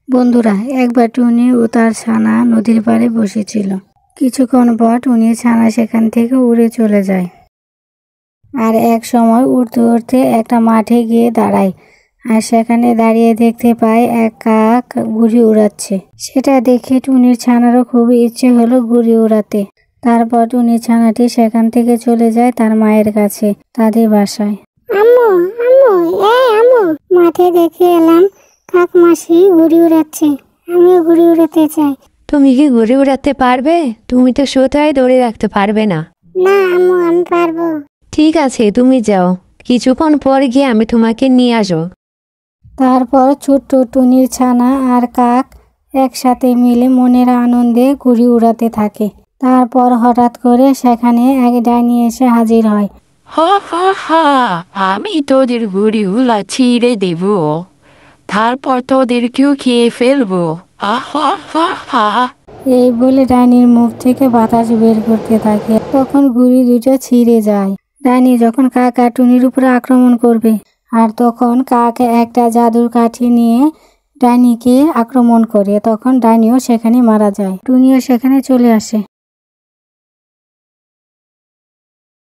বন্ধুরা, একবার টুনি ও তার ছানা নদীর পাড়ে বসেছিল। কিছুক্ষণ পর টুনির ছানা সেখান থেকে উড়ে চলে যায়। আর এক সময় উড়তে উড়তে একটা মাঠে গিয়ে দাঁড়ায়। আর সেখানে দাঁড়িয়ে দেখতে পায় এক কাক ঘুড়ি উড়াচ্ছে। সেটা দেখে টুনির ছানারও খুব ইচ্ছে হলো ঘুড়ি উড়াতে। তারপর টুনির ছানাটি সেখান থেকে চলে যায় তার মায়ের কাছে, তাদের বাসায়। আম্মু আম্মু আম্মু, মাঠে দেখে এলাম কাক মাসি ঘুড়ি উড়াচ্ছে, আমিও ঘুড়ি উড়াতে চাই। তুমি কি ঘুড়ি উড়াতে পারবে? তুমি তো সোতায় ধরে রাখতে পারবে না। না আম্মু, আমি পারবো। ঠিক আছে, তুমি যাও, কিছুক্ষণ পর গিয়ে আমি তোমাকে নিয়ে আসবো। তারপর ছোট্ট টুনির ছানা আর কাক একসাথে মিলে মনের আনন্দে ঘুড়ি উড়াতে থাকে। তারপর হঠাৎ করে সেখানে এক ডাইনি এসে হাজির হয়। হা হা হা, আমি তোদের ঘুড়ি উড়া ছিঁড়ে দেব, তারপর তোদেরকেও খেয়ে ফেলবো। আহা হা হা। এই বলে ডাইনির মুখ থেকে বাতাস বের করতে থাকে। তখন ঘুড়ি দুটো ছিঁড়ে যায়। ডাইনি যখন কাক আর টুনির উপরে আক্রমণ করবে, আর তখন কাক একটা জাদুর কাঠি নিয়ে ডাইনিকে আক্রমণ করে, তখন ডাইনিও সেখানে মারা যায়। টুনিও সেখানে চলে আসে।